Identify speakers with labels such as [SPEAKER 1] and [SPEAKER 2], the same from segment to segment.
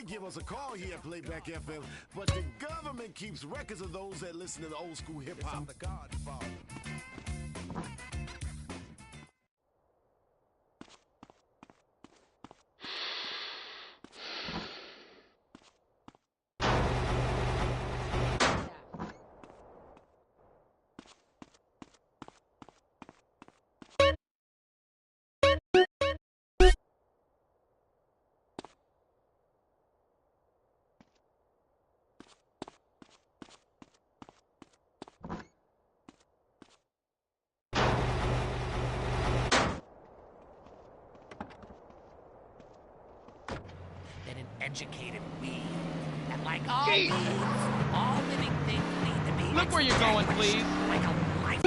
[SPEAKER 1] might give us a call here at Playback FM, but the government keeps records of those that listen to the old school hip-hop. The Godfather.
[SPEAKER 2] Educated weed. And like all weeds, all living things need to be. Look where you're going, please. Like a life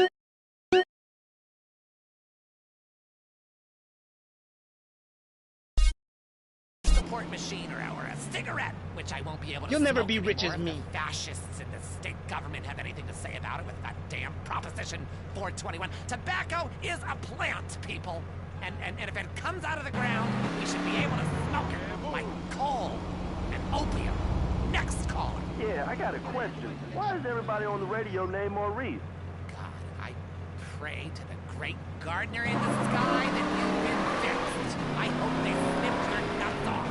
[SPEAKER 2] support machine or a cigarette, which I won't be able to.
[SPEAKER 3] You'll never
[SPEAKER 2] smoke
[SPEAKER 3] be rich
[SPEAKER 2] anymore
[SPEAKER 3] as me.
[SPEAKER 2] if the fascists in the state government have anything to say about it with that damn Proposition 421. Tobacco is a plant, people. And if it comes out of the ground, we should be able to smoke it like coal and opium. Next caller.
[SPEAKER 4] Yeah, I got a question. Why is everybody on the radio named Maurice?
[SPEAKER 2] God, I pray to the great gardener in the sky that you've been fixed. I hope they snipped your nuts off.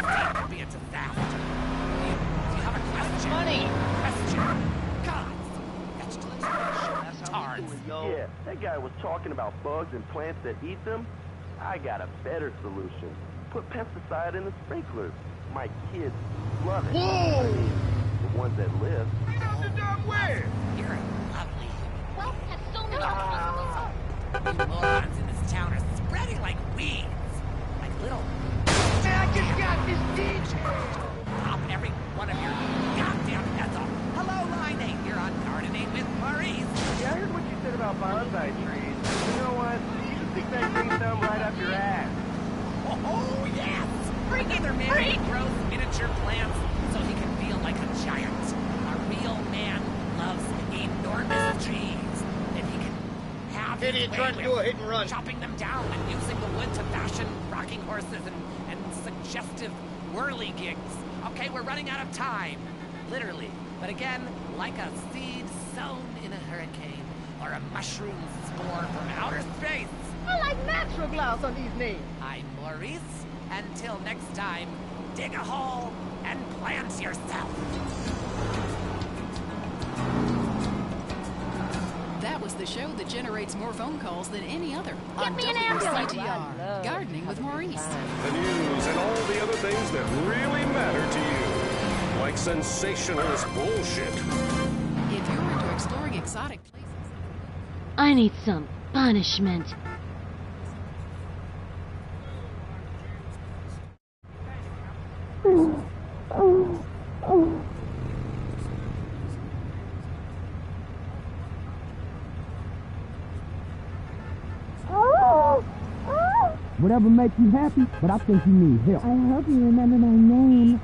[SPEAKER 2] This will be a disaster. Do you have a question?
[SPEAKER 3] Money.
[SPEAKER 2] Question. God, vegetables, tards.
[SPEAKER 4] Yeah, that guy was talking about bugs and plants that eat them. I got a better solution. Put pesticide in the sprinklers. My kids love it.
[SPEAKER 3] Whoa!
[SPEAKER 4] I mean, the ones that live.
[SPEAKER 2] You're a lovely human.
[SPEAKER 5] Well, have so many
[SPEAKER 2] You morons in this town are spreading like weeds. Like little...
[SPEAKER 3] I just got this DJ!
[SPEAKER 2] Pop every one of your goddamn heads off. Hello, Line 8. You're on Gardening with Maurice.
[SPEAKER 4] Yeah, I heard what you said about bonsai trees. You know what? You can stick that green thumb right up your ass.
[SPEAKER 2] Oh, yes! Another man who grows miniature plants so he can feel like a giant. A real man loves enormous trees that he can have his
[SPEAKER 3] Idiot
[SPEAKER 2] way
[SPEAKER 3] trying to do a hit and run.
[SPEAKER 2] chopping them down and using the wood to fashion rocking horses and suggestive whirly gigs. Okay, we're running out of time. Literally. But again, like a seed sown in a hurricane or a mushroom spore from outer space.
[SPEAKER 6] I like natural gloss on these names.
[SPEAKER 2] I'm Maurice. Until next time, dig a hole and plant yourself.
[SPEAKER 7] That was the show that generates more phone calls than any other.
[SPEAKER 6] Get
[SPEAKER 7] On
[SPEAKER 6] me an ambulance.
[SPEAKER 7] WCTR, Gardening with Maurice.
[SPEAKER 8] The news and all the other things that really matter to you. Like sensationalist bullshit.
[SPEAKER 7] If you're into exploring exotic places...
[SPEAKER 5] I need some punishment.
[SPEAKER 9] Whatever makes you happy, but I think you need help.
[SPEAKER 6] I hope you remember my name.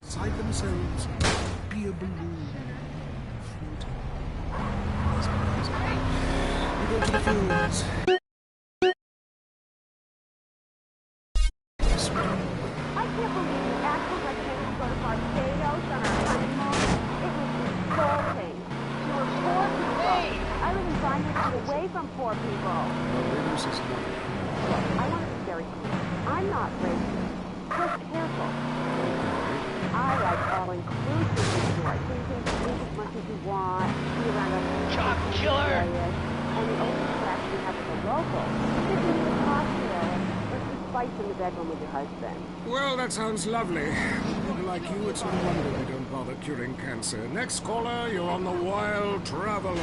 [SPEAKER 1] Inside themselves, be a balloon. We go to the fields.
[SPEAKER 6] I can't believe you acted like you were going to Barbados on our honeymoon. It was insulting. You were poor people. I live in Vineyard away from poor people. I want to be very clear. I'm not racist. Just careful. I like all-inclusive resort. So you can drink as much as you want, be around a
[SPEAKER 3] Chop killer!
[SPEAKER 6] and the only interaction you have with the locals. This is a cocktail. Let's just fight in the bedroom with your husband.
[SPEAKER 1] Well, that sounds lovely. People like you, it's no wonder they don't bother curing cancer. Next caller, you're on the Wild Traveler.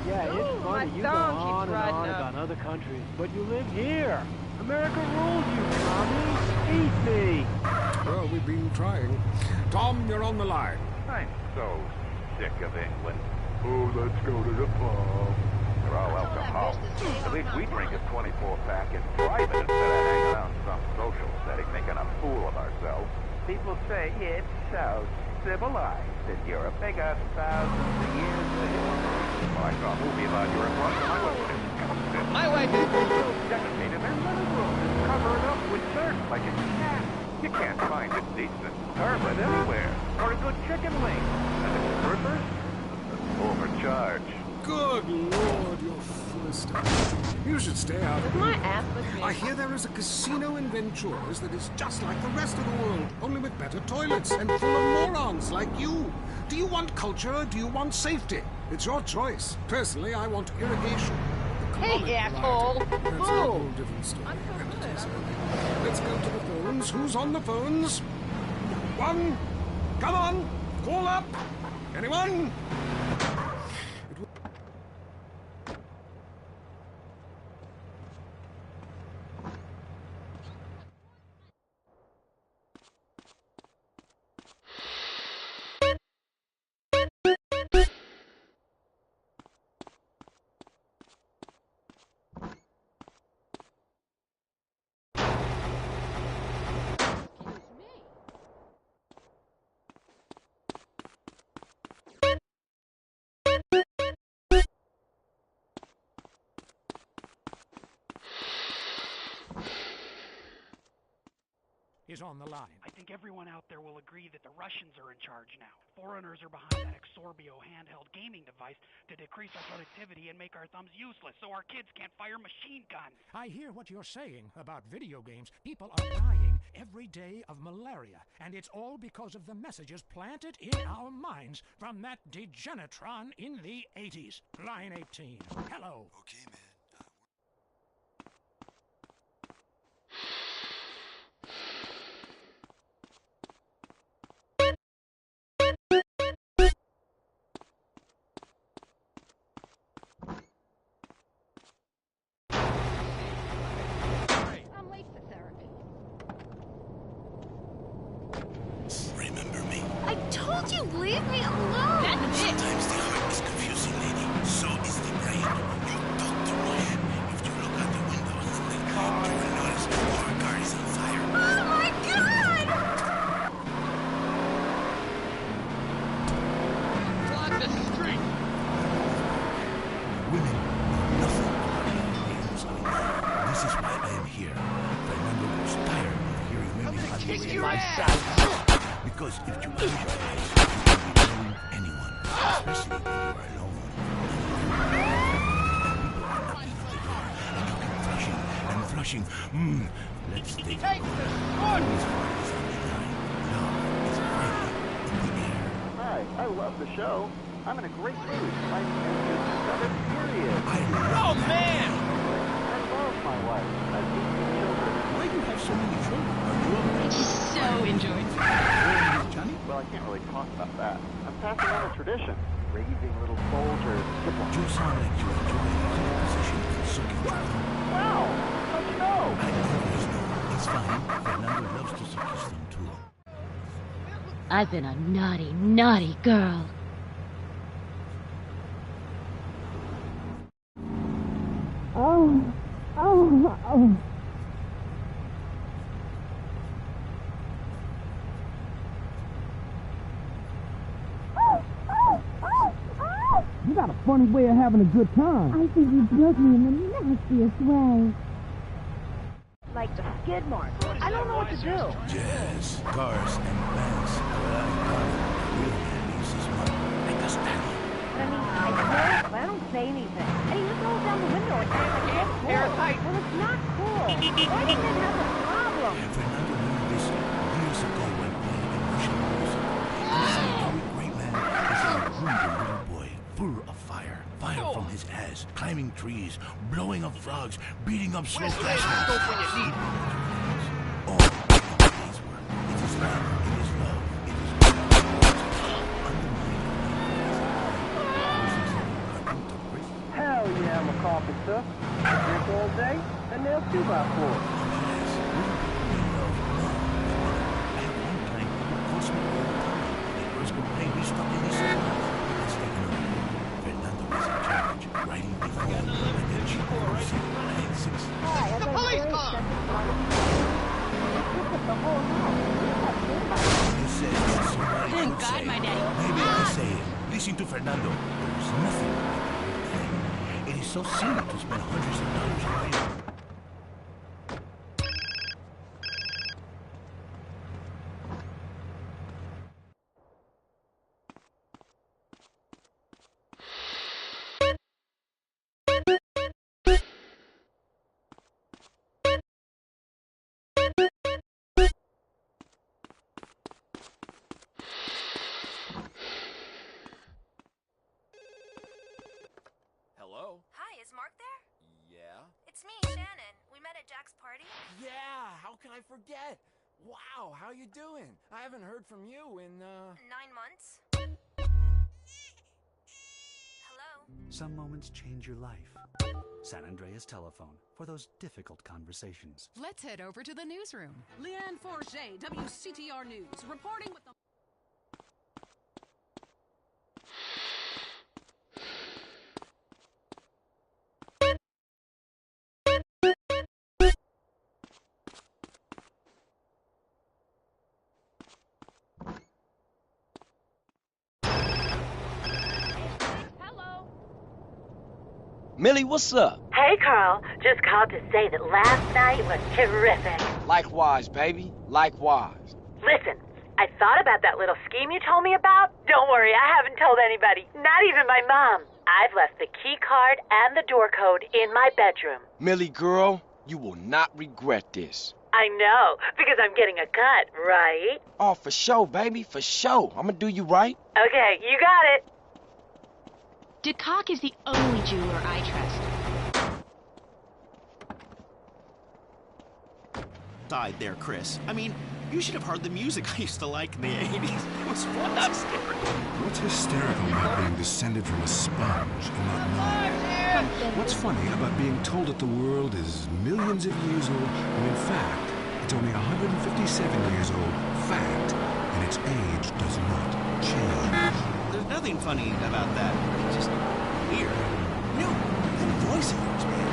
[SPEAKER 4] Yeah, it's funny. You go on and on about other countries, but you live here. America rules you, Tommy. Eat me.
[SPEAKER 1] Well, we've been trying. Tom, you're on the line.
[SPEAKER 10] I'm so sick of England. Oh, let's go to the pub. They're all alcoholics. At least we drink a 24-pack in private instead of hanging out in some social setting making a fool of ourselves. People say it's so civilized, and Europe. They got thousands of years ahead. Well, I saw a movie about Europe once, and I was disgusted.
[SPEAKER 3] My wife is
[SPEAKER 10] so decimated. Their living room is covered up with dirt like a cat. You can't find a decent turbot anywhere, or a good chicken wing. And the strippers? Overcharged.
[SPEAKER 1] Good Lord, you're full of stuff. You should stay out of it.
[SPEAKER 6] My ass was big.
[SPEAKER 1] I hear there is a casino in Ventures that is just like the rest of the world, only with better toilets and full of morons like you. Do you want culture or do you want safety? It's your choice. Personally, I want irrigation.
[SPEAKER 3] Hey, asshole!
[SPEAKER 1] That's a whole different story. Let's go to the phones. Who's on the phones? One. Come on. Call up. Anyone?
[SPEAKER 2] Is on the line.
[SPEAKER 11] I think everyone out there will agree that the Russians are in charge now. Foreigners are behind that Exorbio handheld gaming device to decrease our productivity and make our thumbs useless so our kids can't fire machine guns.
[SPEAKER 2] I hear what you're saying about video games. People are dying every day of malaria, and it's all because of the messages planted in our minds from that degenitron in the 80s. Line 18. Hello.
[SPEAKER 12] Okay, man.
[SPEAKER 6] I'm late for therapy.
[SPEAKER 12] Remember me?
[SPEAKER 6] I told you, leave me alone! That's it!
[SPEAKER 12] Sometimes the heart is confusing, lady. So is the brain. You talk too much. If you look out the window, you will notice your car is on fire.
[SPEAKER 6] Oh my god!
[SPEAKER 3] Block the street!
[SPEAKER 12] Women know nothing about games. This is why I am here. Fernando was tired of hearing women on
[SPEAKER 3] Kick
[SPEAKER 12] the
[SPEAKER 3] your
[SPEAKER 12] radio.
[SPEAKER 3] ass!
[SPEAKER 12] Because if you close your eyes, you can be knowing anyone, especially when you are alone. And people are knocking on the door, and you keep flushing and flushing. Let's take it.
[SPEAKER 3] Take the sport!
[SPEAKER 12] This one is on the line. Love is finally in the air.
[SPEAKER 4] Hi, I love the show. I'm in a great mood. My discovered period.
[SPEAKER 3] Oh, man!
[SPEAKER 4] I love my wife. I have 18 children.
[SPEAKER 12] Why do you have so many children? Are you
[SPEAKER 7] I just so enjoyed
[SPEAKER 12] Johnny?
[SPEAKER 4] Well, I can't really talk about that. I'm passing on a tradition. Raising little soldiers.
[SPEAKER 12] You sound like you enjoy using your position in sucking children.
[SPEAKER 4] Wow! How'd you know?
[SPEAKER 12] I always know. It's fine. Fernando loves to suck his thumb too.
[SPEAKER 5] I've been a naughty, naughty girl.
[SPEAKER 9] Oh. You got a funny way of having a good time.
[SPEAKER 6] I think you broke me in the nastiest way. Like the skid mark. I don't know what to do.
[SPEAKER 12] Yes, cars and banks are out in common. Real man leaves his money like a stallion.
[SPEAKER 6] I mean, I swear, but I don't say anything. And he just rolls down the window and says, like, it's cool.
[SPEAKER 3] Parasite.
[SPEAKER 6] Well, it's not cool. Why do you guys have a problem?
[SPEAKER 12] Fernando learned this years ago when playing in Russian music. Every great man is a wounded little boy, full of fire. Fire from his ass, climbing trees, blowing up frogs, beating up slow classmates.
[SPEAKER 3] Go when you need.
[SPEAKER 12] Oh, his work. It is love. It is love. It is
[SPEAKER 4] Hell yeah, I'm a carpenter. Work all day and nail 2x4.
[SPEAKER 3] The police car!
[SPEAKER 6] The whole house.
[SPEAKER 12] You said somebody
[SPEAKER 7] Thank
[SPEAKER 12] could
[SPEAKER 7] God
[SPEAKER 12] Listen to Fernando. There is nothing like a real thing. It is so silly to spend hundreds of dollars on it.
[SPEAKER 13] Hello?
[SPEAKER 14] Hi, is Mark there?
[SPEAKER 13] Yeah?
[SPEAKER 14] It's me, Shannon. We met at Jack's party.
[SPEAKER 13] Yeah, how can I forget? Wow, how you doing? I haven't heard from you in,
[SPEAKER 14] 9 months. Hello?
[SPEAKER 15] Some moments change your life. SanAndreas telephone for those difficult conversations.
[SPEAKER 7] Let's head over to the newsroom.
[SPEAKER 16] Leanne Forget, WCTR News, reporting with the...
[SPEAKER 17] Millie, what's up?
[SPEAKER 18] Hey, Carl. Just called to say that last night was terrific.
[SPEAKER 17] Likewise, baby. Likewise.
[SPEAKER 18] Listen, I thought about that little scheme you told me about. Don't worry, I haven't told anybody, not even my mom. I've left the key card and the door code in my bedroom.
[SPEAKER 17] Millie, girl, you will not regret this.
[SPEAKER 18] I know, because I'm getting a cut, right?
[SPEAKER 17] Oh, for sure, baby, for sure. I'm gonna do you right.
[SPEAKER 18] Okay, you got it.
[SPEAKER 5] DeCock is the only jeweler I trust.
[SPEAKER 19] Side there, Chris. I mean, you should have heard the music I used to like in the 80s. It was hysterical.
[SPEAKER 1] What's hysterical about being descended from a sponge and not knowing? What's funny about being told that the world is millions of years old when in fact it's only 157 years old, fact, and its age does not change?
[SPEAKER 19] There's nothing funny about that. It's just weird. You know, that voice of yours, man.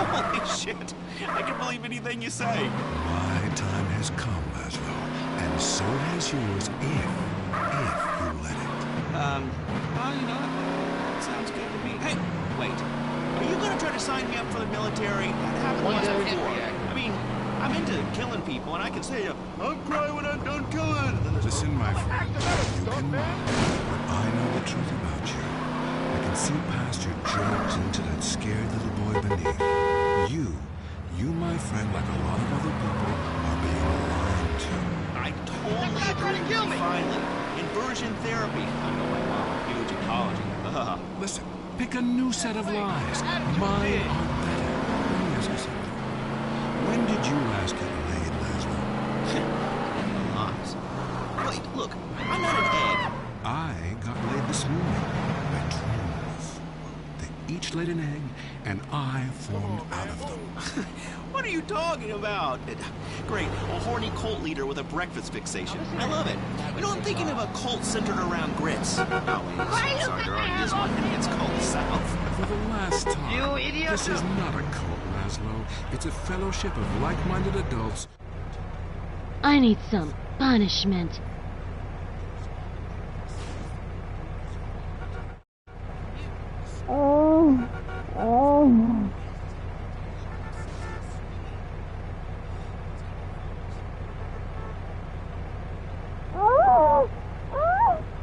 [SPEAKER 19] Holy shit. I can believe anything you say.
[SPEAKER 1] My time has come, Laszlo, and so has yours if you let it.
[SPEAKER 19] Well, you know, that sounds good to me. Hey, wait. Are you gonna try to sign me up for the military? That happened once before. I mean, I'm into killing people, and I can say, I'll cry when I'm done killing.
[SPEAKER 1] Listen, my friend, you can mock, but I know the truth about you. I can see past your jokes into that scared little boy beneath. You, my friend, like a lot of other people, are being lied to.
[SPEAKER 19] I totally agree with you, finally. Inversion therapy. I know my mom, huge ecology.
[SPEAKER 1] Listen, pick a new set of lies. Mine are better. Let me ask you something. When did you last get laid, Laszlo?
[SPEAKER 19] Lies. Wait, look, I'm not an egg.
[SPEAKER 1] I got laid this morning by twins. They each laid an egg, and I formed out of them.
[SPEAKER 19] What are you talking about? Great, a horny cult leader with a breakfast fixation. I love it. You know, I'm thinking of a cult centered around grits. Oh, sorry, there already is one. It's called South.
[SPEAKER 1] For the last time,
[SPEAKER 19] You idiot.
[SPEAKER 1] This is not a cult, Laszlo. It's a fellowship of like-minded adults.
[SPEAKER 5] I need some punishment.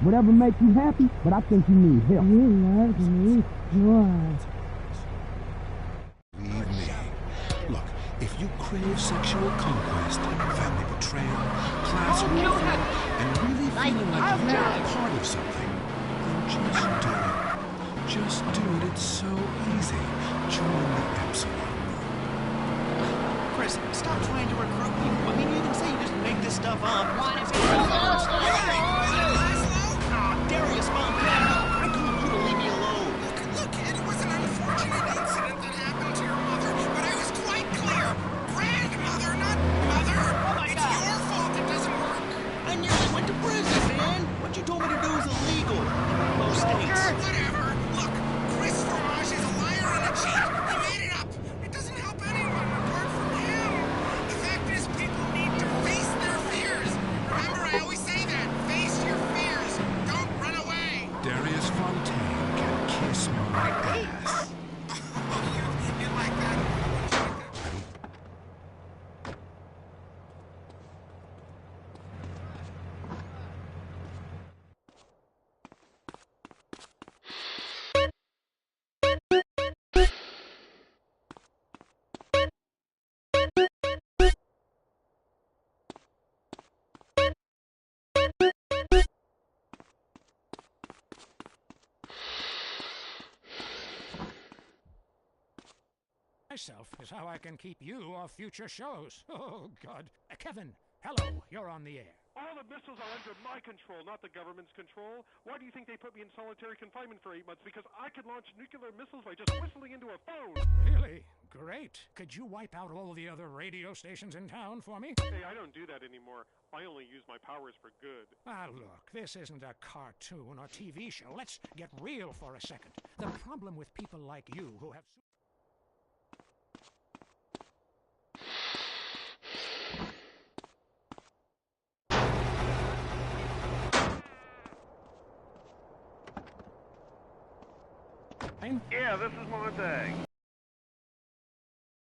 [SPEAKER 9] Whatever makes you happy, but I think you need help.
[SPEAKER 5] You love me. Why?
[SPEAKER 1] Believe me. Look, if you crave sexual conquest, family betrayal, class warfare, and really feeling like you're a part of something, then just do it. Just do it. It's so easy. Join the Epsilon.
[SPEAKER 19] Chris, stop trying to recruit people. I mean, you can say you just make this stuff up. Darius, Mom, I told you to leave me alone.
[SPEAKER 2] Look, it was an unfortunate incident that happened to your mother, but I was quite clear. Grandmother, not mother. It's your fault it doesn't work.
[SPEAKER 19] I nearly went to prison, man. What you told me to do is illegal. In most states.
[SPEAKER 2] Whatever. Look, Chris Fromage is a liar and a cheat. He made it up. It doesn't help anyone apart from him. The fact is, people need to face their fears. Remember, I always say that. Face your fears. Don't run away.
[SPEAKER 1] Darius
[SPEAKER 20] myself is how I can keep you off future shows. Oh, God. Kevin, hello. You're on the air.
[SPEAKER 21] All the missiles are under my control, not the government's control. Why do you think they put me in solitary confinement for 8 months? Because I could launch nuclear missiles by just whistling into a phone.
[SPEAKER 20] Really? Great. Could you wipe out all the other radio stations in town for me?
[SPEAKER 21] Hey, I don't do that anymore. I only use my powers for good.
[SPEAKER 20] Ah, look, this isn't a cartoon or TV show. Let's get real for a second. The problem with people like you who have...
[SPEAKER 10] Yeah, this is Montague.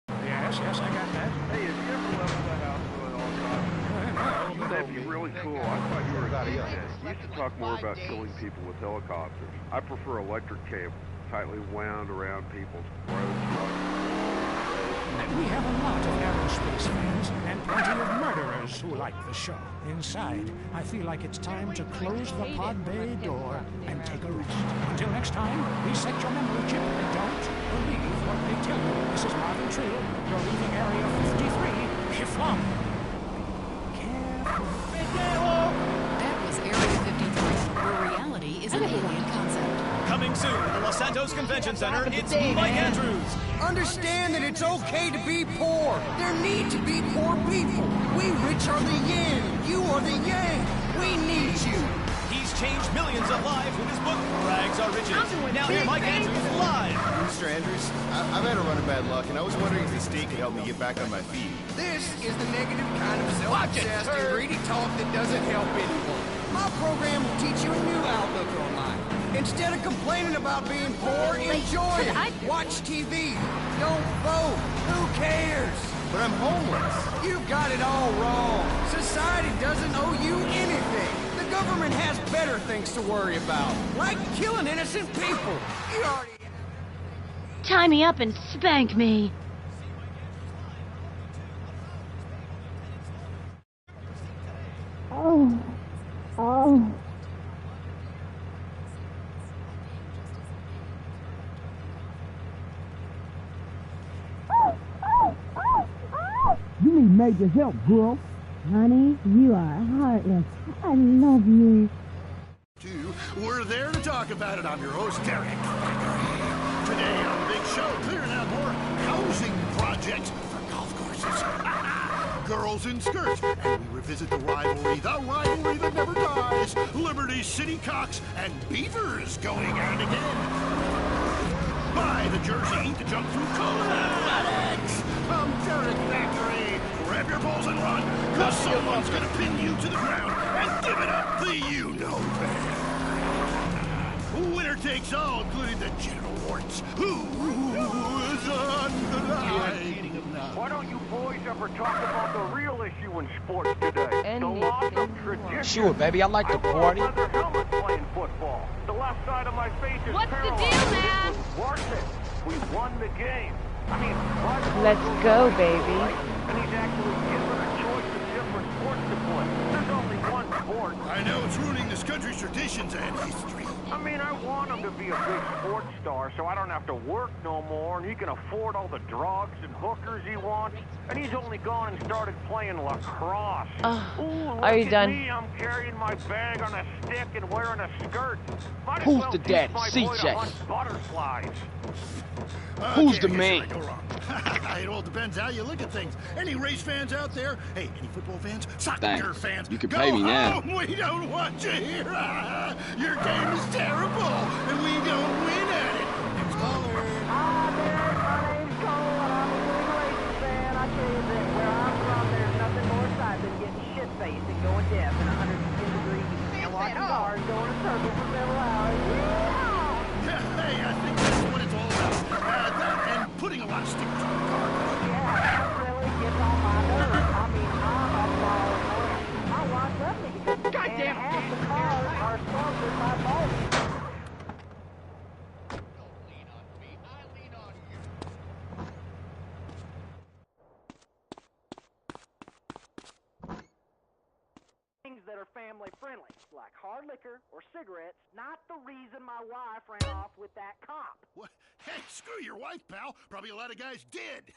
[SPEAKER 20] Yes, I got that.
[SPEAKER 10] Hey, have you ever left the house with an helicopter? That'd be really cool. I thought you were a geekhead. You used to talk more about killing people with helicopters. I prefer electric cable, tightly wound around people's throats.
[SPEAKER 20] We have a lot of aerospace fans and plenty of murderers who like the show. Inside, I feel like it's time to close the pod bay door and take a rest. Until next time, reset your memory chip and don't believe what they tell you. This is Marvin Trill. You're leaving Area 53. Kiflam.
[SPEAKER 7] That was Area 53, where reality is an alien concept.
[SPEAKER 3] Coming soon to the Los Santos Convention Center, it's Mike Andrews.
[SPEAKER 22] Understand that it's okay to be poor. There need to be poor people. We rich are the yin. You are the yang. We need you.
[SPEAKER 3] He's changed millions of lives with his book, Rags Are Riches. Now here's Mike Andrews live.
[SPEAKER 23] Mr. Andrews, I've had a run of bad luck, and I was wondering if the state could help me get back on my feet.
[SPEAKER 22] This is the negative kind of self-obsessed and greedy talk that doesn't help anyone. My program will teach you a new outlook on life. Instead of complaining about being poor, enjoy it. Watch TV. Don't vote. Who cares?
[SPEAKER 23] But I'm homeless.
[SPEAKER 22] You've got it all wrong. Society doesn't owe you anything. The government has better things to worry about, like killing innocent people. You already...
[SPEAKER 5] Tie me up and spank me.
[SPEAKER 6] Oh.
[SPEAKER 9] You need major help, girl.
[SPEAKER 5] Honey, you are heartless. I love you.
[SPEAKER 12] We're there to talk about it. I'm your host, Derek. Today on the big show, clearing out more housing projects for golf courses. Girls in skirts, and we revisit the rivalry that never dies. Liberty City Cocks and Beavers going at it again. Buy the jersey, eat the junk food, call it athletics. I'm Derek Thackeray. Grab your balls and run, cause someone's gonna pin you to the ground and give it up the you-know-better. Winner takes all, including the genital warts. Who is on the line?
[SPEAKER 10] Why don't you boys ever talk about the real issue in sports today? The loss of tradition.
[SPEAKER 17] Sure, baby, I like to party.
[SPEAKER 10] I wore a leather helmet playing football. The left side of my face is
[SPEAKER 6] What's
[SPEAKER 10] paralyzed.
[SPEAKER 6] the deal, man?
[SPEAKER 10] It was worth it. We won the game. I mean,
[SPEAKER 24] let's go, baby.
[SPEAKER 10] And he's actually given a choice of different sports to play. There's only one sport.
[SPEAKER 12] I know it's ruining this country's traditions and history.
[SPEAKER 10] I mean, I want him to be a big sports star so I don't have to work no more, and he can afford all the drugs and hookers he wants. And he's only gone and started playing lacrosse. Ooh,
[SPEAKER 24] are you
[SPEAKER 10] look at
[SPEAKER 24] done?
[SPEAKER 10] me, I'm carrying my bag on a stick and wearing a skirt. Might as
[SPEAKER 17] Who's
[SPEAKER 10] well
[SPEAKER 17] the
[SPEAKER 10] teach
[SPEAKER 17] dad?
[SPEAKER 10] my boy to
[SPEAKER 17] CJ.
[SPEAKER 10] hunt butterflies.
[SPEAKER 17] Who's the man?
[SPEAKER 12] It all depends how you look at things. Any race fans out there? Hey, any football fans? Soccer
[SPEAKER 17] Thanks.
[SPEAKER 12] fans?
[SPEAKER 17] You can
[SPEAKER 12] Go
[SPEAKER 17] pay me now.
[SPEAKER 12] home. We don't want you here. Your game is terrible, and we don't win at it. Next caller.
[SPEAKER 6] Hi, Derek. My name's Cole, and I'm a big racing fan. I tell you that where I'm from, there's nothing more exciting than getting shit-faced and going deaf in 110 degrees and watching cars going in circles for several hours.
[SPEAKER 12] Yeah, hey, I think that's what it's all about. That and putting a lot of stickers on the car.
[SPEAKER 6] Yeah, that really gets on my nerves. I mean, I'm a ball man. My wife loves me because half the cars are sponsored by balls. Things that are family friendly, like hard liquor or cigarettes, not the reason my my wife ran off with that cop.
[SPEAKER 12] What? Hey, screw your wife, pal. Probably a lot of guys did.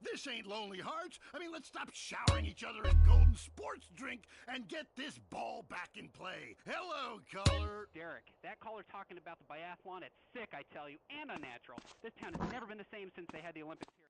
[SPEAKER 12] This ain't Lonely Hearts. I mean, let's stop showering each other in golden sports drink and get this ball back in play. Hello, caller.
[SPEAKER 4] Derek, that caller talking about the biathlon, it's sick, I tell you, and unnatural. This town has never been the same since they had the Olympics here.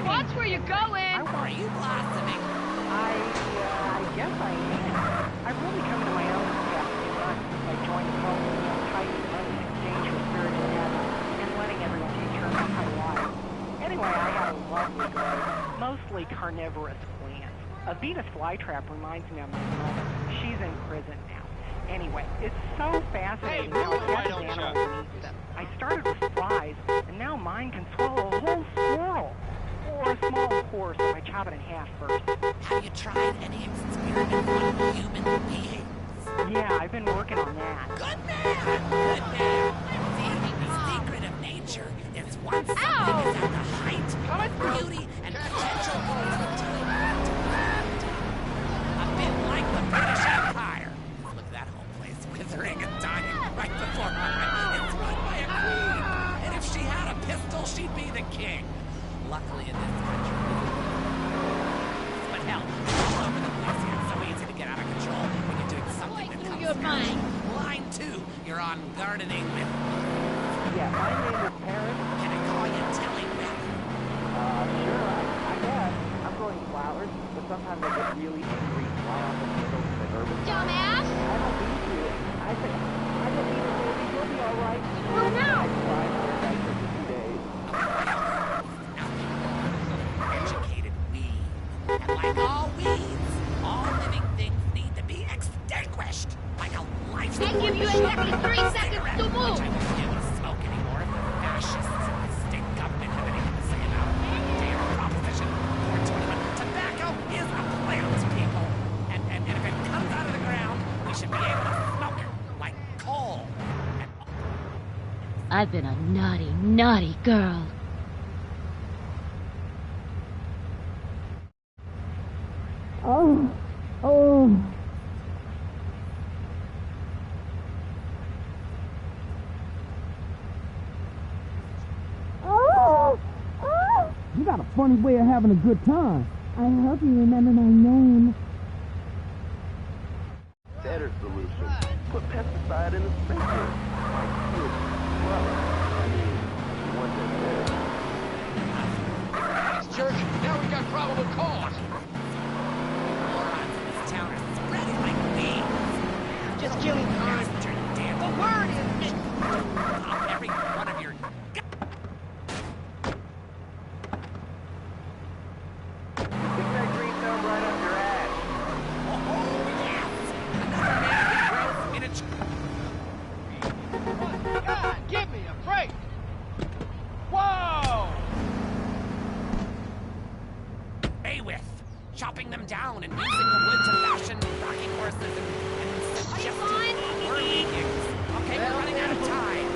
[SPEAKER 5] Watch where you're going!
[SPEAKER 2] Are you blossoming?
[SPEAKER 6] I guess I am. I've really come into my own the past few months since I joined the club with tightening money in exchange for spiritual habits and letting everyone take turns on my life. Anyway, I have a lovely grove, mostly carnivorous plants. A Venus flytrap reminds me of my mother. She's in prison now. Anyway, it's so fascinating how catches animals and eats them. I started with flies, and now mine can swallow a whole squirrel. Or a small horse if I chop it in half first.
[SPEAKER 2] Have you tried any experiments on human beings?
[SPEAKER 6] Yeah, I've been working on that.
[SPEAKER 2] Good man! Good man! The secret of nature is once something is at the height of beauty and potential until it went to a bit like the British Empire. Look at that whole place withering and dying right before our eyes. It's run by a queen. And if she had a pistol, she'd be the king. Luckily in this country. But hell, all over the place here. It's so easy to get out of control when you're doing something that comes
[SPEAKER 5] your mind.
[SPEAKER 2] Line 2, you're on gardening with...
[SPEAKER 6] Yeah, my name is Paris.
[SPEAKER 2] Can I call you Telly Whip?
[SPEAKER 6] Sure, I guess. I'm growing flowers, but sometimes I get really angry and fly off the windows in the urban.
[SPEAKER 5] Dumbass!
[SPEAKER 6] I don't mean to. I said, I don't mean to, baby. You'll be alright.
[SPEAKER 5] Oh, no!
[SPEAKER 6] I cried for a night for 2 days.
[SPEAKER 2] Educated weed. And like all weeds, all living things need to be extinguished. Like a life
[SPEAKER 5] I give you exactly 3 seconds to move!
[SPEAKER 2] Which I won't be able to smoke anymore if the fascists and the state government have anything to say about it. Damn Proposition 421. Tobacco is a plant, people. And if it comes out of the ground, we should be able to smoke it like coal.
[SPEAKER 5] I've been a naughty, naughty girl.
[SPEAKER 9] Oh. Oh. Oh. Oh. You got a funny way of having a good time. I hope you remember my name.
[SPEAKER 10] Better solution. Put pesticide in the sprinkler.
[SPEAKER 17] Jerk, now we got probable cause.
[SPEAKER 2] Morons in this town are spreading like weeds.
[SPEAKER 6] Just killing time.
[SPEAKER 2] The word is pop every one of your...
[SPEAKER 10] Stick that green thumb right up your ass.
[SPEAKER 2] Oh, yes! Another man who grows in a...
[SPEAKER 17] God, give me a break! Whoa!
[SPEAKER 2] With chopping them down and using the wood to fashion rocking horses and suggesting whirly gigs. Okay, we're running out of time.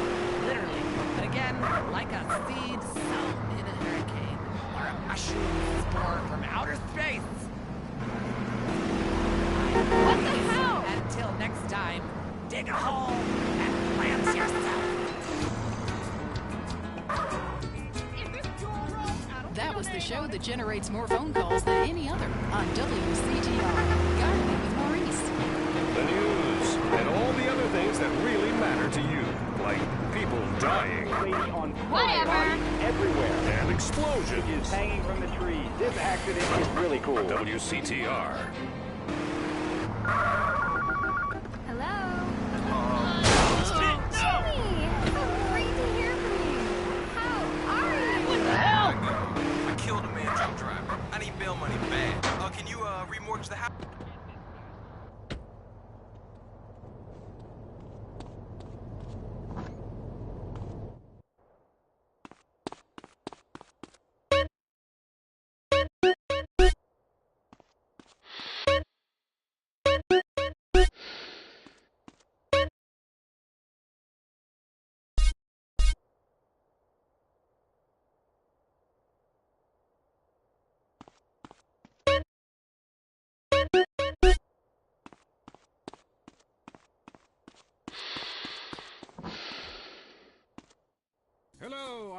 [SPEAKER 2] Literally. But again, like a seed sown in a hurricane or a mushroom spore from outer space.
[SPEAKER 5] What the hell?
[SPEAKER 2] Until next time, dig a hole and plant yourself.
[SPEAKER 7] That was the show that generates more phone calls than any other on WCTR. Gardening with Maurice.
[SPEAKER 8] The news and all the other things that really matter to you, like people dying.
[SPEAKER 5] Whatever.
[SPEAKER 8] Everywhere. And explosions.
[SPEAKER 10] Is hanging from the trees. This accident is really cool.
[SPEAKER 8] WCTR.
[SPEAKER 14] Hello?
[SPEAKER 8] Jimmy!
[SPEAKER 14] So great to hear from you. How are you?
[SPEAKER 17] What the hell?
[SPEAKER 11] I killed a man truck driver. I need bail money bad. Can you remortgage the house?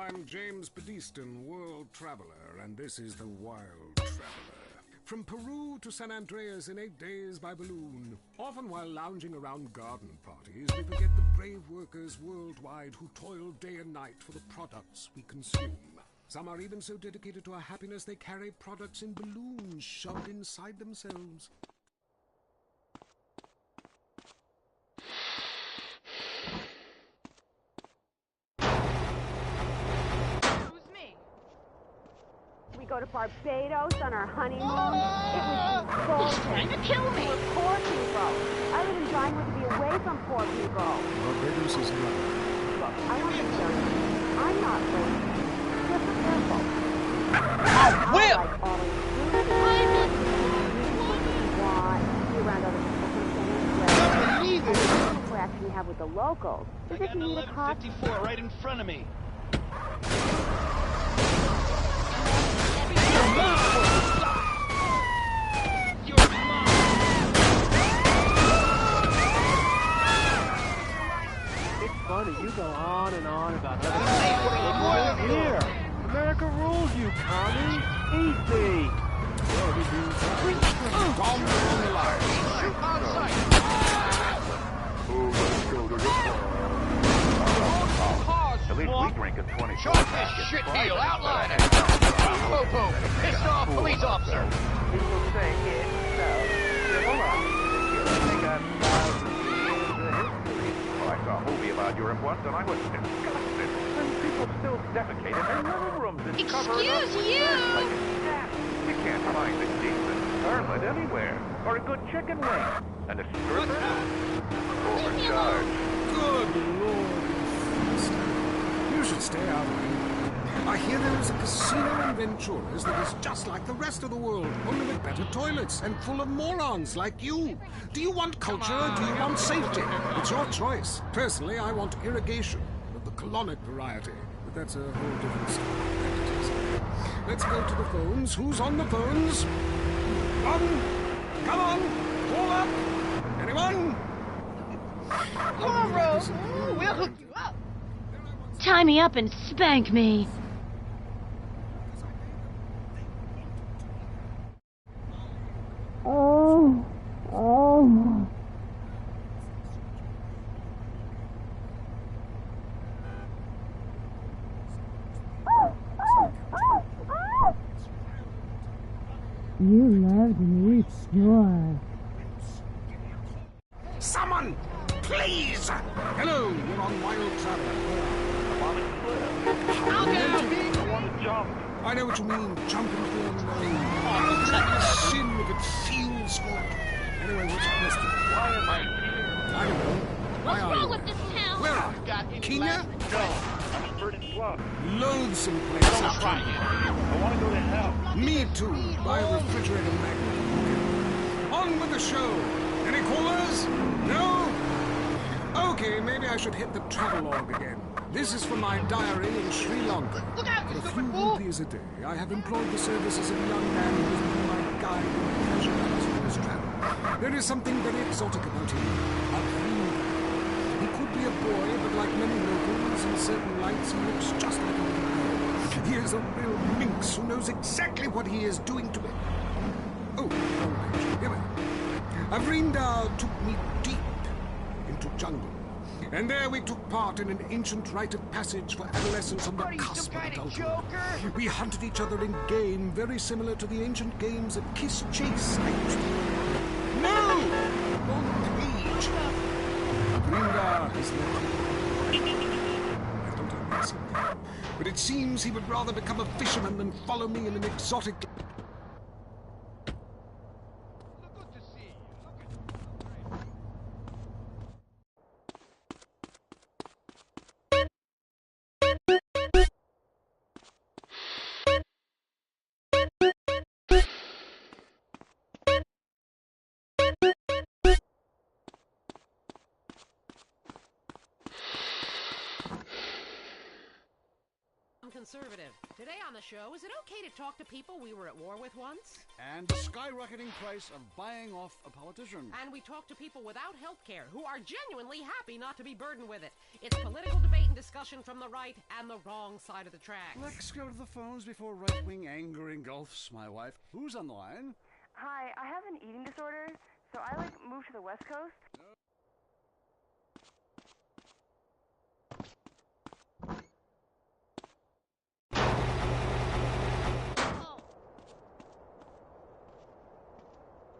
[SPEAKER 1] I'm James Pedestin, world traveler, and this is the Wild Traveler. From Peru to SanAndreas in 8 days by balloon. Often while lounging around garden parties, we forget the brave workers worldwide who toil day and night for the products we consume. Some are even so dedicated to our happiness they carry products in balloons shoved inside themselves.
[SPEAKER 6] We go to Barbados on our honeymoon. It was bullshit.
[SPEAKER 14] Trying to kill me.
[SPEAKER 6] We're poor people. I live in Vinewood to be away from poor people.
[SPEAKER 1] Barbados is not.
[SPEAKER 6] Look, I want to be honest. I'm not lazy. Just be careful.
[SPEAKER 14] Whip!
[SPEAKER 6] I like all inclusive. You want. Be around other people for the same way. And the interaction you have with the locals. Is if you need a cost.
[SPEAKER 17] 54 right in front of me.
[SPEAKER 10] It's funny, you go on and on about other people. Here, America rules, you commie. Easy.
[SPEAKER 1] Down along the line.
[SPEAKER 17] Shoot on sight.
[SPEAKER 10] Oh, let's go to the
[SPEAKER 17] Pause.
[SPEAKER 10] At least we drink a 20.
[SPEAKER 17] Short this shit deal. Outline it. Popo, pissed off police officer.
[SPEAKER 10] People say it's so civil up. I think I've I saw a movie about Europe once and I was disgusted. And people still defecate in their living rooms and cover it up with dirt like a cat. You can't find a decent toilet anywhere. Or a good chicken wing. And a stripper? Overcharged.
[SPEAKER 1] Good Lord. You should stay out of it. I hear there is a casino in Ventura's that is just like the rest of the world, only with better toilets and full of morons like you. Do you want culture or do you want safety? It's your choice. Personally, I want irrigation of the colonic variety, but that's a whole different story. Let's go to the phones. Who's on the phones? Come on, call up. Anyone?
[SPEAKER 14] Come on, Rose. We'll hook you up.
[SPEAKER 5] Tie me up and spank me.
[SPEAKER 9] Oh. You loved me sure.
[SPEAKER 1] Someone, please! Hello, you're on Wild Traveler.
[SPEAKER 14] I'll go.
[SPEAKER 10] I want to jump.
[SPEAKER 1] I know what you mean, jump into the unknown. Sin if it feels good. Anyway, what's your question?
[SPEAKER 10] Why am I
[SPEAKER 1] I don't know.
[SPEAKER 14] What's wrong with this town?
[SPEAKER 1] Where are
[SPEAKER 17] Got
[SPEAKER 1] you?
[SPEAKER 17] any
[SPEAKER 1] Kenya?
[SPEAKER 17] last-
[SPEAKER 10] No, I'm in Verdant Club.
[SPEAKER 1] Loathsome place.
[SPEAKER 17] Don't try it.
[SPEAKER 10] I want to go to hell.
[SPEAKER 1] Me too. Buy a refrigerator magnet. On with the show. Any callers? No? Okay, maybe I should hit the travelogue again. This is from my diary in Sri Lanka.
[SPEAKER 14] Look out,
[SPEAKER 1] For
[SPEAKER 14] you
[SPEAKER 1] a few
[SPEAKER 14] stupid fool!
[SPEAKER 1] rupees a day, I have employed the services of a young man who has been my guide and pleasure in his travel. There is something very exotic about him. A dream. He could be a boy, but like many locals in certain lights, he looks just like a little girl. He is a real minx who knows exactly what he is doing to me. Oh, wrong page. Here we are. Avrinda took me deep into jungle. And there we took part in an ancient rite of passage for adolescents on the cusp of adulthood. We hunted each other in game very similar to the ancient games of Kiss Chase. No! Wrong page. Avrinda has left. I thought I made something. But it seems he would rather become a fisherman than follow me in an exotic...
[SPEAKER 11] conservative. Today on the show, is it okay to talk to people we were at war with once?
[SPEAKER 13] And the skyrocketing price of buying off a politician.
[SPEAKER 11] And we talk to people without health care who are genuinely happy not to be burdened with it. It's political debate and discussion from the right and the wrong side of the tracks.
[SPEAKER 13] Let's go to the phones before right-wing anger engulfs my wife. Who's on the line?
[SPEAKER 15] Hi, I have an eating disorder, so I moved to the West Coast.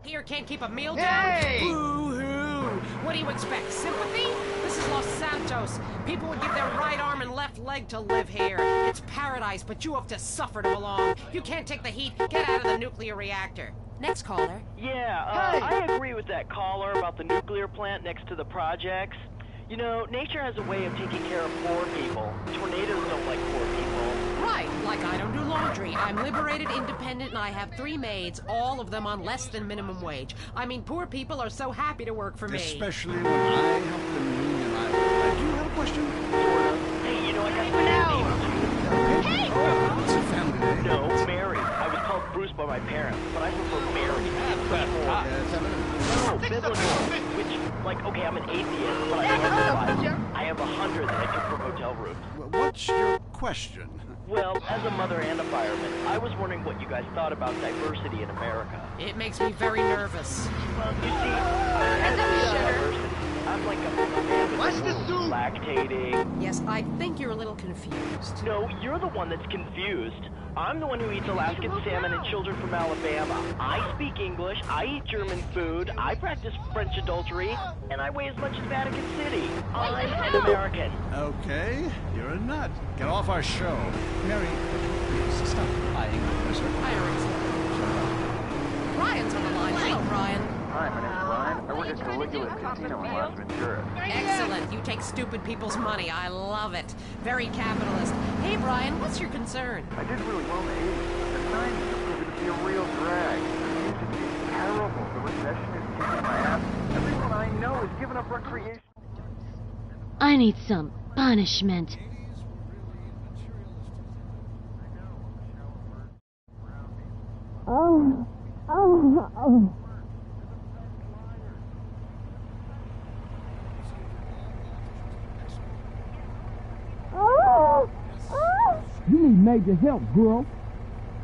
[SPEAKER 11] Here can't keep a meal down? Boo-hoo! What do you expect, sympathy? This is Los Santos. People would give their right arm and left leg to live here. It's paradise, but you have to suffer to belong. You can't take the heat. Get out of the nuclear reactor. Next caller.
[SPEAKER 16] Yeah, I agree with that caller about the nuclear plant next to the projects. You know, nature has a way of taking care of poor people. Tornadoes don't like poor people.
[SPEAKER 11] Right, like I don't do laundry. I'm liberated, independent, and I have 3 maids, all of them on less than minimum wage. I mean, poor people are so happy to work for me.
[SPEAKER 13] Especially when I help them unionize. Do you have a question?
[SPEAKER 16] Hey, you know, I got my name.
[SPEAKER 11] Hey!
[SPEAKER 13] It's a family name.
[SPEAKER 16] No, Mary. I was called Bruce by my parents, but I prefer Mary. No, biblical. Which, like, okay, I'm an atheist, but I have 100 that I took from hotel rooms.
[SPEAKER 13] What's your question?
[SPEAKER 16] Well, as a mother and a fireman, I was wondering what you guys thought about diversity in America.
[SPEAKER 11] It makes me very nervous.
[SPEAKER 16] Well, you see, I'm like a man with lactating.
[SPEAKER 11] Yes, I think you're a little confused.
[SPEAKER 16] No, you're the one that's confused. I'm the one who eats Alaskan salmon and children from Alabama. I speak English, I eat German food, I practice French adultery, and I weigh as much as Vatican City. I'm an American.
[SPEAKER 13] Okay, you're a nut. Get off our show. Mary, please stop lying.
[SPEAKER 11] Brian's on the line. Hello, Brian.
[SPEAKER 10] Hi, my name's Brian. I work at Caligula's Casino in Las Venturas.
[SPEAKER 11] Excellent. You take stupid people's money. I love it. Very capitalist. Hey, Brian, what's your concern?
[SPEAKER 10] I did really well in the 80s, but the 90s are proving to be a real drag. The music is terrible. The recession is kicking my ass. Everyone I know has given up recreation.
[SPEAKER 5] I need some punishment.
[SPEAKER 9] Oh. You need major help, girl.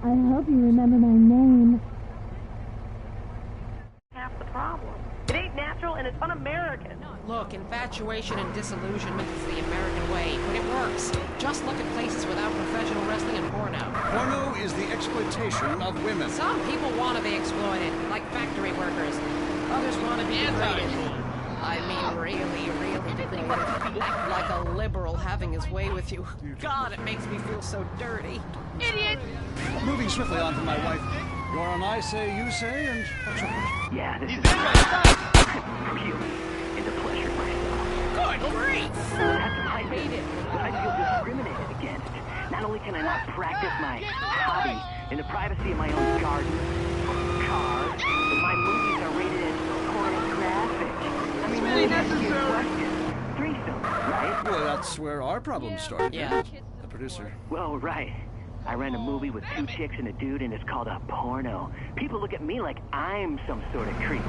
[SPEAKER 5] I hope you remember my name.
[SPEAKER 6] Half the problem. It ain't natural and it's un-American.
[SPEAKER 11] Look, infatuation and disillusionment is the American way, but it works. Just look at places without professional wrestling and porno.
[SPEAKER 13] Porno is the exploitation of women.
[SPEAKER 11] Some people want to be exploited, like factory workers. Others want to be degraded. I mean, really, really degraded. Like a liberal having his way with you. God, it makes me feel so dirty. Idiot!
[SPEAKER 13] Moving swiftly on from my wife. You're on I say, you say, and what's your question?
[SPEAKER 10] Yeah, this is really into pleasure myself.
[SPEAKER 11] Good grief!
[SPEAKER 10] I hate it, but I feel discriminated against. Not only can I not practice my hobby in the privacy of my own garden, car, but my movies are rated as pornographic. I mean, really necessary. Threesome, right?
[SPEAKER 13] Well, that's where our problem started.
[SPEAKER 11] Yeah.
[SPEAKER 13] The producer.
[SPEAKER 10] Well, right. I ran a movie with 2 chicks and a dude, and it's called a porno. People look at me like I'm some sort of creep.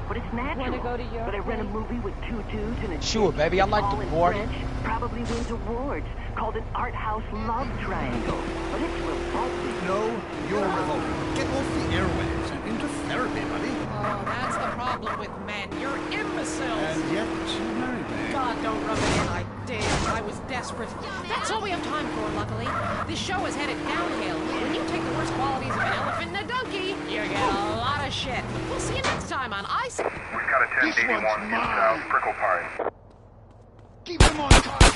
[SPEAKER 10] But it's natural.
[SPEAKER 24] Wanna go to your
[SPEAKER 10] but I ran a movie with 2 dudes and a
[SPEAKER 17] Sure,
[SPEAKER 10] chick,
[SPEAKER 17] baby, I like
[SPEAKER 10] all
[SPEAKER 17] the
[SPEAKER 10] in
[SPEAKER 17] board.
[SPEAKER 10] French, probably wins awards, called an art house love triangle. But it's revolting.
[SPEAKER 13] No, you're revolting. Get off the airwaves and into therapy, buddy.
[SPEAKER 11] Oh, that's the problem with men. You're imbeciles.
[SPEAKER 13] And yet, you married me.
[SPEAKER 11] God, don't rub it in. I did. I was desperate. That's all we have time for, luckily. This show is headed downhill. When you take the worst qualities of an elephant and a donkey, you get a lot of shit. We'll see you next time on Ice.
[SPEAKER 10] We've got a 1081 South Prickle Pine.
[SPEAKER 17] Keep him on target.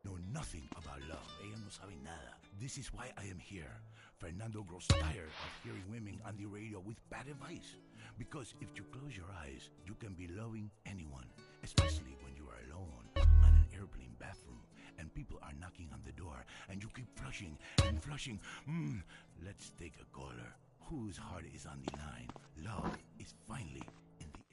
[SPEAKER 12] Know nothing about love. Ella no sabe nada. This is why I am here. Fernando grows tired of hearing women on the radio with bad advice. Because if you close your eyes, you can be loving anyone, especially when you are alone on an airplane bathroom and people are knocking on the door and you keep flushing and flushing. Let's take a caller. Whose heart is on the line? Love is finally in the air.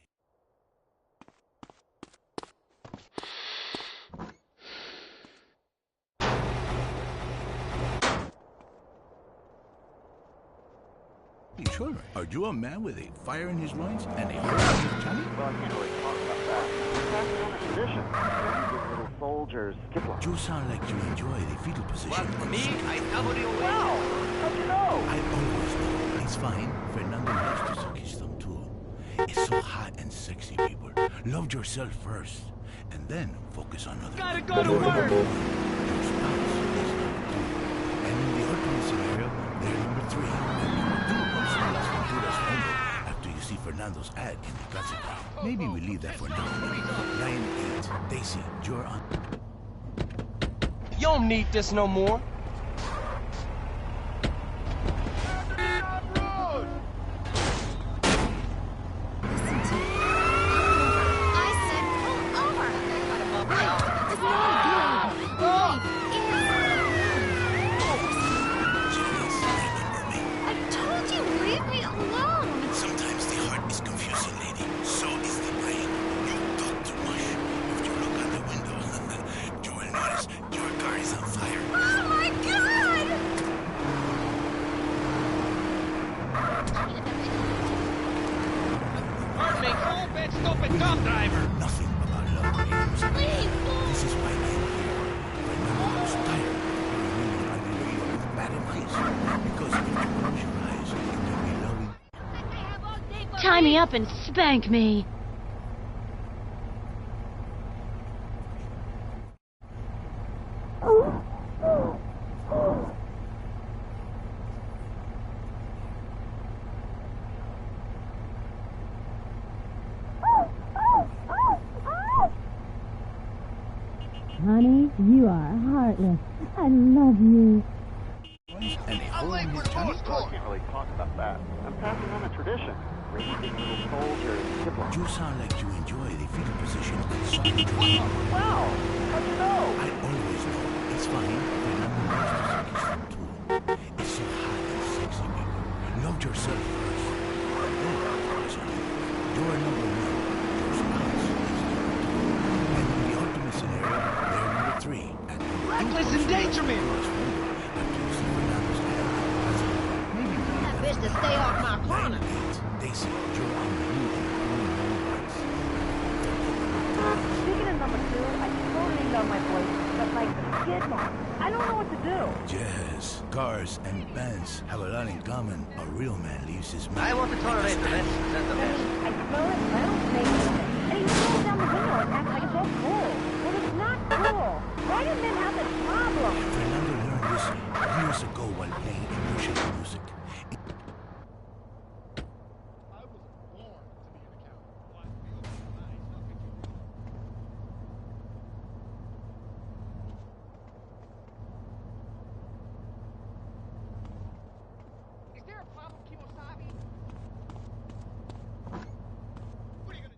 [SPEAKER 12] Hey, children, are you a man with a fire in his loins and a hole in his tummy?
[SPEAKER 10] Well, I can't really talk about that. We're passing on a tradition. These little soldiers skip line.
[SPEAKER 12] You sound like you enjoy the fetal position.
[SPEAKER 17] Well, for me, I cover the away.
[SPEAKER 10] Wow! How'd you know?
[SPEAKER 12] I always know. It's fine. Fernando loves to suck his thumb too. It's so hot and sexy, people. Love yourself first, and then focus on others.
[SPEAKER 3] Gotta go to work!
[SPEAKER 12] Your spouse is number 2. And in the ultimate scenario, they're number 3. And number 2 also Las Venturas homework after you see Fernando's ad in the classified. Maybe we leave that for now. Line 8. Daisy, you're on.
[SPEAKER 17] You don't need this no more.
[SPEAKER 12] Sometimes the heart is confusing, lady. So is the brain. You talk too much. If you look out the window, you will notice your car is on fire.
[SPEAKER 14] Oh my God!
[SPEAKER 17] Pardon me, cold bed, stupid dumb driver.
[SPEAKER 12] Nothing about love games.
[SPEAKER 14] Please,
[SPEAKER 12] This is why I am here. Fernando was tired of hearing women on the radio with bad advice. Because if you close your eyes, you can be loving.
[SPEAKER 5] Tie me up and spank me.
[SPEAKER 9] Honey, you are heartless. I love you.
[SPEAKER 12] And a hole in his tummy?
[SPEAKER 10] Well, I can't really talk about that. I'm passing on a tradition. Raising little soldiers skip line.
[SPEAKER 12] You sound like you enjoy the fetal position and sucking.
[SPEAKER 10] Wow! How'd you know?
[SPEAKER 12] I always know. It's fine. Fernando loves to suck his thumb too. It's so hot and sexy, people. Love yourself first. Then focus on it. You're number 1. Your spouse is number 2. And in the ultimate scenario, they're number 3. And
[SPEAKER 3] Reckless endangerment!
[SPEAKER 12] after you see Fernando's ad, maybe we
[SPEAKER 14] That bitch to stay off my corner.
[SPEAKER 12] Daisy, you're on the new and
[SPEAKER 6] Speaking of number 2, I totally love my voice, but like skid marks. I don't know what to do.
[SPEAKER 12] Yes, cars and bands have a lot in common. A real man leaves his man.
[SPEAKER 17] I want the tolerate the best. That's the best.
[SPEAKER 6] I smell it, and I don't say anything. And he rolls down the window and acts like it's all cool. Well, it's not cool. Why do men have this problem?
[SPEAKER 12] Fernando learned this years ago while playing emotional music.
[SPEAKER 17] Is there a problem, Kimosabi? What are you gonna do?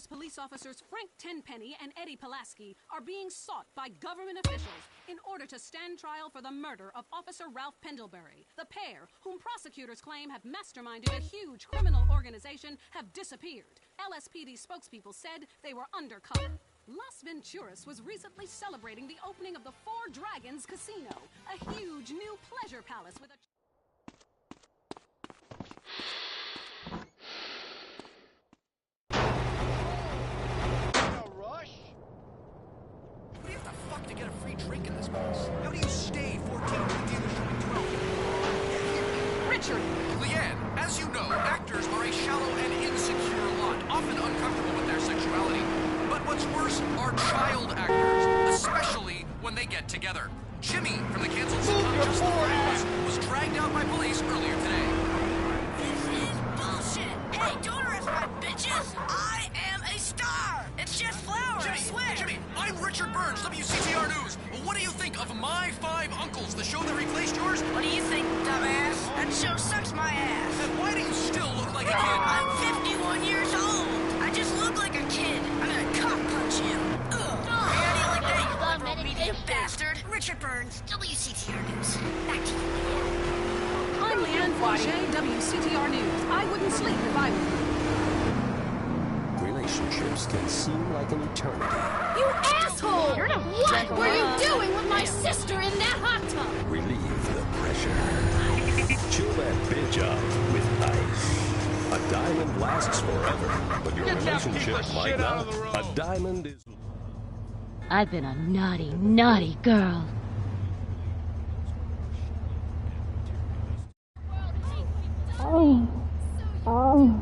[SPEAKER 7] Police officers Frank Tenpenny and Eddie Pulaski are being sought by government officials in order to stand trial for the murder of Officer Ralph Pendlebury. The pair, whom prosecutors claim have masterminded a huge criminal organization, have disappeared. LSPD spokespeople said they were undercover. Las Venturas was recently celebrating the opening of the Four Dragons Casino, a huge new pleasure palace with a...
[SPEAKER 2] What do you have to fuck to get a free drink in this place? How do you stay 14 at the dealership at 12?
[SPEAKER 7] Richard.
[SPEAKER 18] Leanne, as you know, actors are a shallow and insecure lot, often uncomfortable with their sexuality. But what's worse are child actors, especially when they get together. Jimmy from the canceled sitcom Just the Friends was dragged out by police earlier today.
[SPEAKER 19] This is bullshit. Hey, don't arrest my bitches. I am a star. It's just flour, I swear.
[SPEAKER 18] Jimmy, I'm Richard Burns, WCTR News. What do you think of My Five Uncles, the show that replaced yours?
[SPEAKER 19] What do you think, dumbass? That show sucks my ass.
[SPEAKER 18] And why do you still look like a kid?
[SPEAKER 19] I'm 51 years old. I just look like a kid. I'm gonna cock punch you. Ugh. How do you like that, you liberal media bastard? Richard Burns, WCTR News. Back to you, Leanne.
[SPEAKER 7] I'm Leanne Forget, WCTR News. I wouldn't sleep if I were you.
[SPEAKER 8] Relationships can seem like an eternity.
[SPEAKER 5] You asshole! What were you doing with my sister in that hot tub?
[SPEAKER 8] Relieve the pressure. Chill that bitch out with ice. A diamond lasts forever, but your relationship might not. A diamond is...
[SPEAKER 5] I've been a naughty, naughty girl.
[SPEAKER 9] Oh. Oh.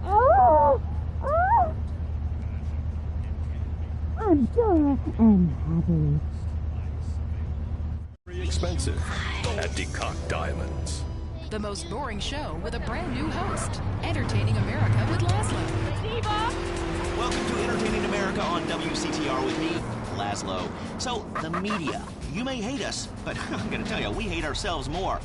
[SPEAKER 9] Oh. Oh. I'm sure and happy.
[SPEAKER 8] Very expensive at Decock Diamonds.
[SPEAKER 20] The most boring show with a brand new host. Entertaining America with Laszlo. Diva!
[SPEAKER 21] Welcome to Entertaining America on WCTR with me, Laszlo. So, the media. You may hate us, but I'm gonna tell you, we hate ourselves more.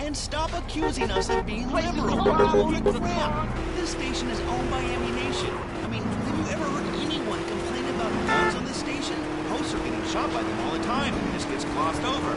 [SPEAKER 21] And stop accusing us of being liberal. Holy crap! This station is owned by ammunition. I mean, have you ever heard anyone complain about guns on this station? Hosts are getting shot by them all the time, and this gets glossed over.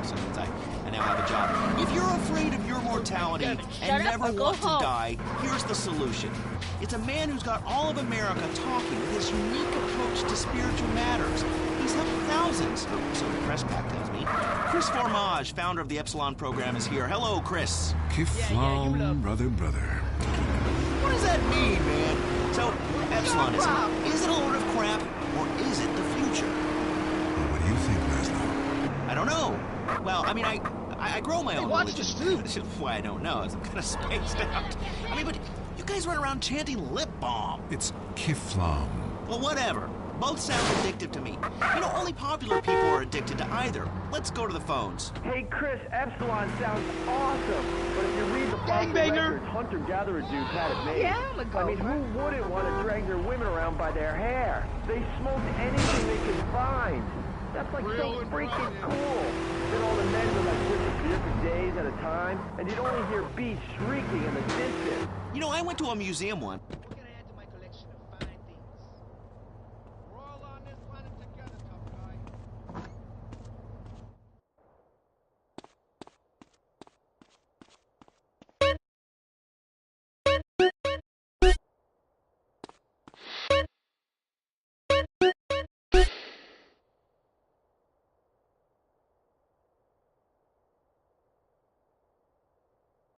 [SPEAKER 21] So since I now have a job. If you're afraid of your mortality and never want to die, here's the solution. It's a man who's got all of America talking with his unique approach to spiritual matters. He's helped thousands, so the press pack tells me. Chris Formage, founder of the Epsilon program, is here. Hello, Chris.
[SPEAKER 1] Kiflam, brother.
[SPEAKER 21] What does that mean, man? So, Epsilonism, is it a load of crap, or is it the future?
[SPEAKER 1] Well, what do you think, Laszlo?
[SPEAKER 21] I don't know. Well, I mean, I grow my own religion. Why, I don't know. I'm kind of spaced out. I mean, but you guys run around chanting lip balm.
[SPEAKER 1] It's Kiflam.
[SPEAKER 21] Well, whatever. Both sound addictive to me. You know, only popular people are addicted to either. Let's go to the phones.
[SPEAKER 10] Hey, Chris, Epsilon sounds awesome. But if you read the fossil records, hunter-gatherer dudes had it made.
[SPEAKER 6] Yeah, I'm a
[SPEAKER 10] I mean, who wouldn't want to drag their women around by their hair? They smoked anything they could find. That's like so freaking cool. Then all the men would like disappear for days at a time, and you'd only hear beasts shrieking in the distance.
[SPEAKER 21] You know, I went to a museum once.